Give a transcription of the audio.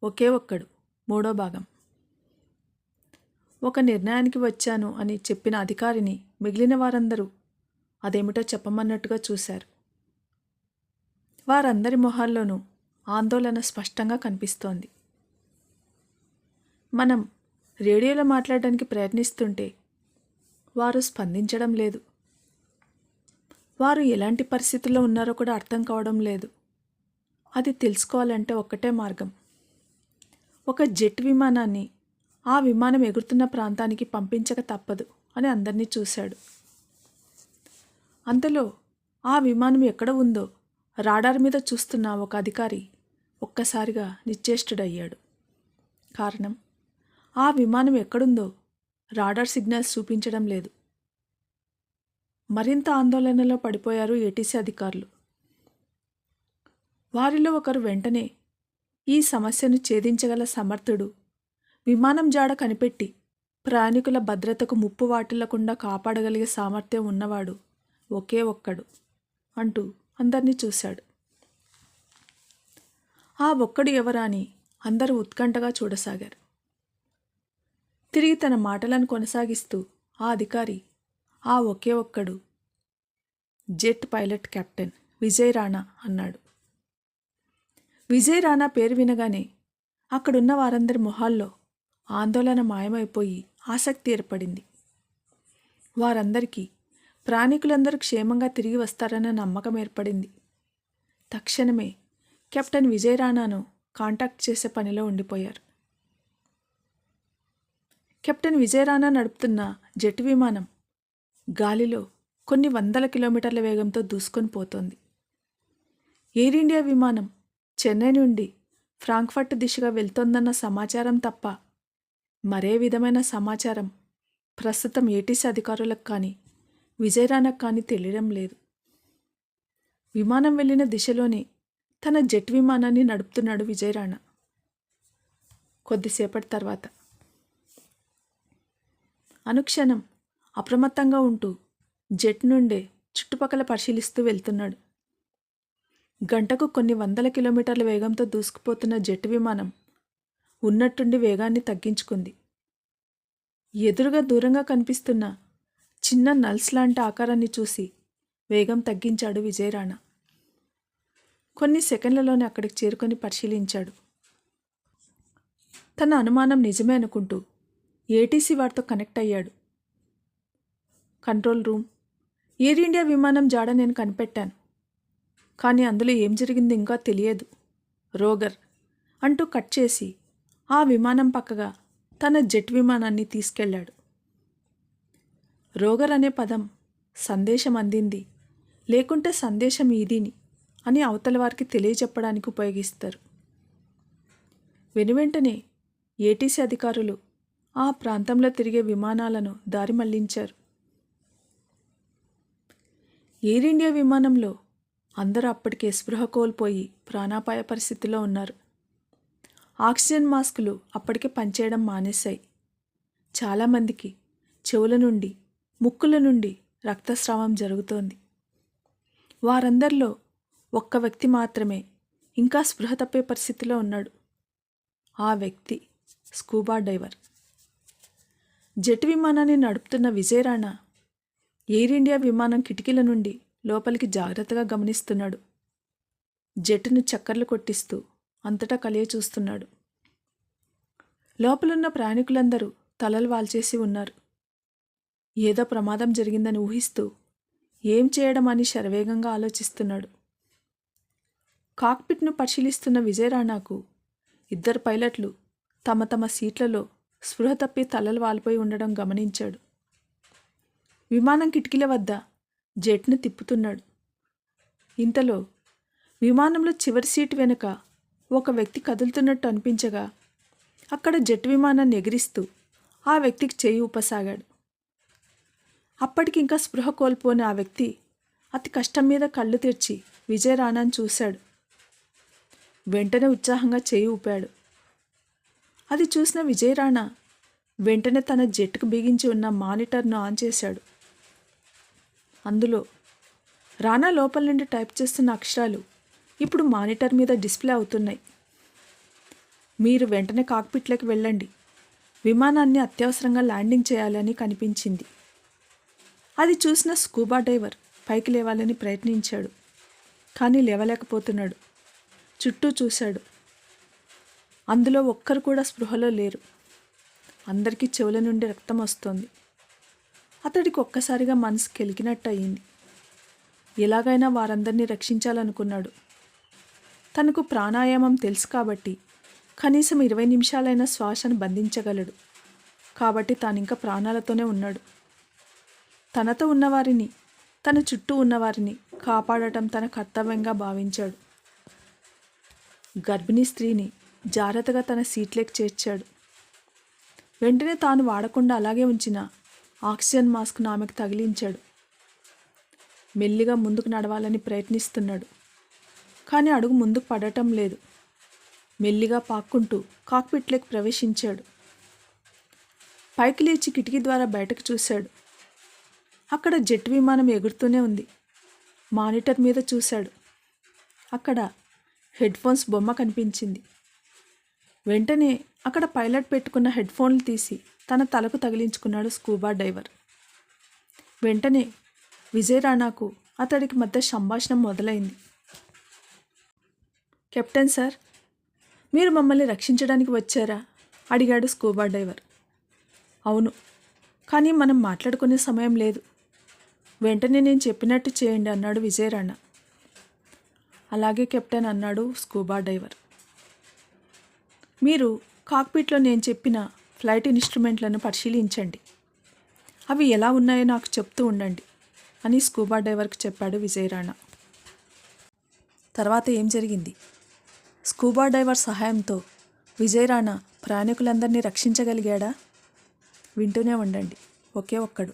ఒకే ఒక్కడు మూడో భాగం. ఒక నిర్ణయానికి వచ్చాను అని చెప్పిన అధికారిని మిగిలిన వారందరూ అదేమిటో చెప్పమన్నట్టుగా చూశారు. వారందరి మొహాల్లోనూ ఆందోళన స్పష్టంగా కనిపిస్తోంది. మనం రేడియోలో మాట్లాడడానికి ప్రయత్నిస్తుంటే వారు స్పందించడం లేదు. వారు ఎలాంటి పరిస్థితుల్లో ఉన్నారో కూడా అర్థం కావడం లేదు. అది తెలుసుకోవాలంటే ఒక్కటే మార్గం. ఒక జెట్ విమానాన్ని ఆ విమానం ఎగురుతున్న ప్రాంతానికి పంపించక తప్పదు అని అందరినీ చూశాడు. అంతలో ఆ విమానం ఎక్కడ ఉందో రాడార్ మీద చూస్తున్న ఒక అధికారి ఒక్కసారిగా నిశ్చేష్టుడయ్యాడు. కారణం, ఆ విమానం ఎక్కడుందో రాడార్ సిగ్నల్స్ చూపించడం లేదు. మరింత ఆందోళనలో పడిపోయారు ఏటీసీ అధికారులు. వారిలో ఒకరు వెంటనే ఈ సమస్యను ఛేదించగల సమర్థుడు, విమానం జాడ కనిపెట్టి ప్రయాణికుల భద్రతకు ముప్పు వాటిల్లకుండా కాపాడగలిగే సామర్థ్యం ఉన్నవాడు ఒకే ఒక్కడు అంటూ అందరినీ చూశాడు. ఆ ఒక్కడు ఎవరా అని అందరూ ఉత్కంఠగా చూడసాగారు. తిరిగి తన మాటలను కొనసాగిస్తూ ఆ అధికారి ఆ ఒకే ఒక్కడు jet pilot captain Vijay Rana అన్నాడు. విజయ్ రాణా పేరు వినగానే అక్కడున్న వారందరి మొహాల్లో ఆందోళన మాయమైపోయి ఆసక్తి ఏర్పడింది. వారందరికీ ప్రయాణికులందరూ క్షేమంగా తిరిగి వస్తారన్న నమ్మకం ఏర్పడింది. తక్షణమే కెప్టెన్ విజయ్ రాణాను కాంటాక్ట్ చేసే పనిలో ఉండిపోయారు. కెప్టెన్ విజయ్ రాణా నడుపుతున్న జెట్ విమానం గాలిలో కొన్ని వందల కిలోమీటర్ల వేగంతో దూసుకొని పోతోంది. ఎయిర్ ఇండియా విమానం చెన్నై నుండి ఫ్రాంక్ఫర్ట్ దిశగా వెళ్తోందన్న సమాచారం తప్ప మరే విధమైన సమాచారం ప్రస్తుతం ఏటీసీ అధికారులకు కానీ విజయ్ రాణాకు కానీ తెలియడం లేదు. విమానం వెళ్ళిన దిశలోనే తన జెట్ విమానాన్ని నడుపుతున్నాడు విజయ్ రాణా. కొద్దిసేపటి తర్వాత అనుక్షణం అప్రమత్తంగా ఉంటూ జెట్ నుండే చుట్టుపక్కల పరిశీలిస్తూ వెళ్తున్నాడు. గంటకు కొన్ని వందల కిలోమీటర్ల వేగంతో దూసుకుపోతున్న జెట్ విమానం ఉన్నట్టుండి వేగాన్ని తగ్గించుకుంది. ఎదురుగా దూరంగా కనిపిస్తున్న చిన్న నల్స్ లాంటి ఆకారాన్ని చూసి వేగం తగ్గించాడు విజయ్ రాణా. కొన్ని సెకండ్లలోనే అక్కడికి చేరుకొని పరిశీలించాడు. తన అనుమానం నిజమే అనుకుంటూ ఏటీసీ వారితో కనెక్ట్ అయ్యాడు. కంట్రోల్ రూమ్, ఎయిర్ ఇండియా విమానం జాడ నేను కనిపెట్టాను, కానీ అందులో ఏం జరిగింది ఇంకా తెలియదు. రోగర్ అంటూ కట్ చేసి ఆ విమానం పక్కగా తన జెట్ విమానాన్ని తీసుకెళ్లాడు. రోగర్ అనే పదం సందేశం అందింది, లేకుంటే సందేశం ఇదిని అని అవతల వారికి తెలియజెప్పడానికి ఉపయోగిస్తారు. వెనువెంటనే ఏటీసీ అధికారులు ఆ ప్రాంతంలో తిరిగే విమానాలను దారి మళ్లించారు. ఎయిర్ ఇండియా విమానంలో అందరూ అప్పటికే స్పృహ కోల్పోయి ప్రాణాపాయ పరిస్థితిలో ఉన్నారు. ఆక్సిజన్ మాస్కులు అప్పటికే పనిచేయడం మానేశాయి. చాలామందికి చెవుల నుండి, ముక్కుల నుండి రక్తస్రావం జరుగుతోంది. వారందరిలో ఒక్క వ్యక్తి మాత్రమే ఇంకా స్పృహ తప్పే పరిస్థితిలో ఉన్నాడు. ఆ వ్యక్తి స్కూబా డైవర్. జెట్ విమానాన్ని నడుపుతున్న విజయ్ రాణా ఎయిర్ ఇండియా విమానం కిటికీల నుండి లోపలికి జాగ్రత్తగా గమనిస్తున్నాడు. జెట్ను చక్కర్లు కొట్టిస్తూ అంతటా కలియ చూస్తున్నాడు. లోపలున్న ప్రయాణికులందరూ తలలు వాల్చేసి ఉన్నారు. ఏదో ప్రమాదం జరిగిందని ఊహిస్తూ ఏం చేయడం అని శరవేగంగా ఆలోచిస్తున్నాడు. కాక్పిట్ను పరిశీలిస్తున్న విజయ్ రాణాకు ఇద్దరు పైలట్లు తమ తమ సీట్లలో స్పృహ తప్పి తలలు వాలిపోయి ఉండడం గమనించాడు. విమానం కిటికీల వద్ద జెట్ను తిప్పుతున్నాడు. ఇంతలో విమానంలో చివరి సీటు వెనుక ఒక వ్యక్తి కదులుతున్నట్టు అనిపించగా అక్కడ జెట్ విమానాన్ని ఎగిరిస్తూ ఆ వ్యక్తికి చేయి ఊపసాగాడు. అప్పటికింకా స్పృహ కోల్పోని ఆ వ్యక్తి అతి కష్టం మీద కళ్ళు తెరిచి విజయ్ రాణాను చూశాడు. వెంటనే ఉత్సాహంగా చేయి ఊపాడు. అది చూసిన విజయ్ రాణా వెంటనే తన జెట్కు బిగించి ఉన్న మానిటర్ను ఆన్ చేశాడు. అందులో రాణా లోపల నుండి టైప్ చేస్తున్న అక్షరాలు ఇప్పుడు మానిటర్ మీద డిస్ప్లే అవుతున్నాయి. మీరు వెంటనే కాక్పిట్లోకి వెళ్ళండి. విమానాన్ని అత్యవసరంగా ల్యాండింగ్ చేయాలని కనిపించింది. అది చూసిన స్కూబా డైవర్ పైకి లేవాలని ప్రయత్నించాడు. కానీ లేవలేకపోతున్నాడు. చుట్టూ చూశాడు. అందులో ఒక్కరు కూడా స్పృహలో లేరు. అందరికీ చెవుల నుండి రక్తం వస్తోంది. అతడికి ఒక్కసారిగా మనసు కెలికినట్టు అయింది. ఎలాగైనా వారందరినీ రక్షించాలనుకున్నాడు. తనకు ప్రాణాయామం తెలుసు కాబట్టి కనీసం 20 నిమిషాలైనా శ్వాసను బంధించగలడు. కాబట్టి తానింకా ప్రాణాలతోనే ఉన్నాడు. తనతో ఉన్నవారిని, తన చుట్టూ ఉన్నవారిని కాపాడటం తన కర్తవ్యంగా భావించాడు. గర్భిణీ స్త్రీని జాగ్రత్తగా తన సీట్లోకి చేర్చాడు. వెంటనే తాను వాడకుండా అలాగే ఉంచిన ఆక్సిజన్ మాస్క్ను ఆమెకు తగిలించాడు. మెల్లిగా ముందుకు నడవాలని ప్రయత్నిస్తున్నాడు. కానీ అడుగు ముందుకు పడటం లేదు. మెల్లిగా పాక్కుంటూ కాక్పిట్లోకి ప్రవేశించాడు. పైకి లేచి కిటికీ ద్వారా బయటకు చూశాడు. అక్కడ జెట్ విమానం ఎగురుతూనే ఉంది. మానిటర్ మీద చూశాడు. అక్కడ హెడ్ఫోన్స్ బొమ్మ కనిపించింది. వెంటనే అక్కడ పైలట్ పెట్టుకున్న హెడ్ఫోన్లు తీసి తన తలకు తగిలించుకున్నాడు స్కూబా డైవర్. వెంటనే విజయ్ రాణాకు అతడికి మధ్య సంభాషణ మొదలైంది. కెప్టెన్ సార్, మీరు మమ్మల్ని రక్షించడానికి వచ్చారా? అడిగాడు స్కూబా డైవర్. అవును, కానీ మనం మాట్లాడుకునే సమయం లేదు. వెంటనే నేను చెప్పినట్టు చేయండి అన్నాడు విజయ్ రాణా. అలాగే కెప్టెన్ అన్నాడు స్కూబా డైవర్. మీరు కాక్పిట్లో నేను చెప్పిన ఫ్లైట్ ఇన్స్ట్రుమెంట్లను పరిశీలించండి. అవి ఎలా ఉన్నాయో నాకు చెప్తూ ఉండండి అని స్కూబా డైవర్కి చెప్పాడు విజయ్ రాణా. తర్వాత ఏం జరిగింది? స్కూబా డైవర్ సహాయంతో విజయ్ రాణా ప్రయాణికులందరినీ రక్షించగలిగాడా? వింటూనే ఉండండి. ఒకే ఒక్కడు.